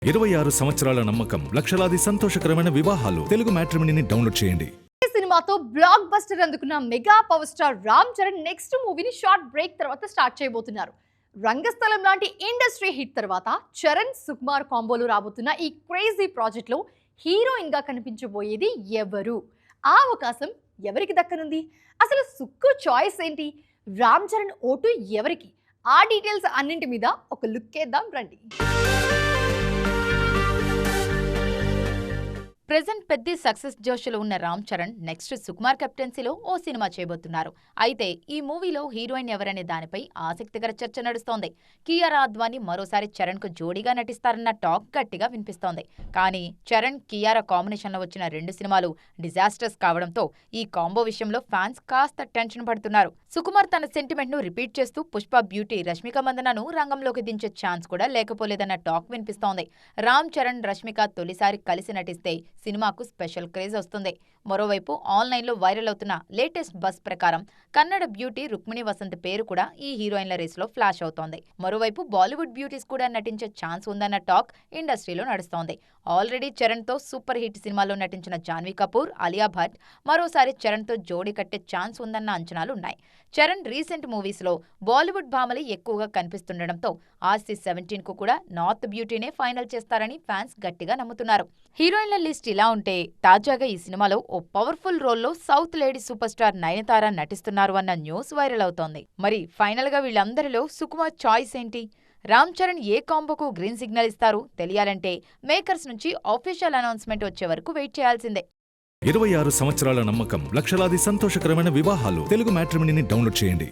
26 సంవత్సరాల నమ్మకం, లక్షలాది సంతోషకరమైన వివాహాలు. తెలుగు మ్యాట్రిమోనీని డౌన్లోడ్ చేయండి. సినిమాతో బ్లాక్ బస్టర్ అందుకున్న mega power star Ram Charan next మూవీని షార్ట్ బ్రేక్ తర్వాత స్టార్ట్ చేయబోతున్నారు. రంగస్థలం లాంటి ఇండస్ట్రీ హిట్ తర్వాత చరణ్ సుకుమార్ కాంబోలో రాబోతున్న ఈ క్రేజీ ప్రాజెక్ట్ లో హీరోయిన్ గా కనిపించబోయేది ఎవరు? ఆ అవకాశం ఎవరికి దక్కనుంది? అసలు సుక్కు చాయిస్ ఏంటి? రామ్ చరణ్ ఓటు ఎవరికి? ఆ డీటెయిల్స్ అన్నింటి మీద ఒక లుక్ వేద్దాం రండి. ప్రెజెంట్ పెద్ద సక్సెస్ జోష్లో ఉన్న రామ్ చరణ్ నెక్స్ట్ సుకుమార్ కెప్టెన్సీలో ఓ సినిమా చేయబోతున్నారు. అయితే ఈ మూవీలో హీరోయిన్ ఎవరనే దానిపై ఆసక్తికర చర్చ నడుస్తోంది. కియారా అద్వానీ మరోసారి చరణ్ కు జోడీగా నటిస్తారన్న టాక్ గట్టిగా వినిపిస్తోంది. కానీ చరణ్ కియారా కాంబినేషన్లో వచ్చిన 2 సినిమాలు డిజాస్టర్స్ కావడంతో ఈ కాంబో విషయంలో ఫ్యాన్స్ కాస్త టెన్షన్ పడుతున్నారు. సుకుమార్ తన సెంటిమెంట్ ను రిపీట్ చేస్తూ పుష్ప బ్యూటీ రష్మిక మందనను రంగంలోకి దించే ఛాన్స్ కూడా లేకపోలేదన్న టాక్ వినిపిస్తోంది. రామ్ చరణ్ రష్మిక తొలిసారి కలిసి నటిస్తే సినిమాకు స్పెషల్ క్రేజ్ వస్తుంది. మరోవైపు ఆన్లైన్లో వైరల్ అవుతున్న లేటెస్ట్ బస్ ప్రకారం కన్నడ బ్యూటీ రుక్మిణి వసంత్ పేరు కూడా ఈ హీరోయిన్ల రేసులో ఫ్లాష్ అవుతోంది. మరోవైపు బాలీవుడ్ బ్యూటీస్ కూడా నటించే ఛాన్స్ ఉందన్న టాక్ ఇండస్ట్రీలో నడుస్తోంది. ఆల్రెడీ చరణ్తో సూపర్ హిట్ సినిమాలో నటించిన జాన్వీ కపూర్, అలియా భట్ మరోసారి చరణ్తో జోడీ కట్టే ఛాన్స్ ఉందన్న అంచనాలున్నాయి. చరణ్ రీసెంట్ మూవీస్లో బాలీవుడ్ భామలు ఎక్కువగా కనిపిస్తుండటంతో ఆర్సీ 17 కు కూడా నార్త్ బ్యూటీనే ఫైనల్ చేస్తారని ఫ్యాన్స్ గట్టిగా నమ్ముతున్నారు. హీరోయిన్ల లిస్ట్ ఇలా ఉంటే తాజాగా ఈ సినిమాలో ఓ పవర్ఫుల్ రోల్లో south lady super star Nayanthara నటిస్తున్నారు అన్న న్యూస్ వైరల్ అవుతోంది. మరి ఫైనల్ గా వీళ్ళందరిలో సుకుమార్ చాయిస్ ఏంటి? రామ్ చరణ్ ఏ కాంబోకు గ్రీన్ సిగ్నల్ ఇస్తారు? తెలియాలంటే మేకర్స్ నుంచి ఆఫీషియల్ అనౌన్స్మెంట్ వచ్చే వరకు వెయిట్ చేయాల్సిందే. 26 సంవత్సరాల నమ్మకం, లక్షలాది సంతోషకరమైన వివాహాలు. తెలుగు మ్యాట్రిమోనీని డౌన్లోడ్ చేయండి.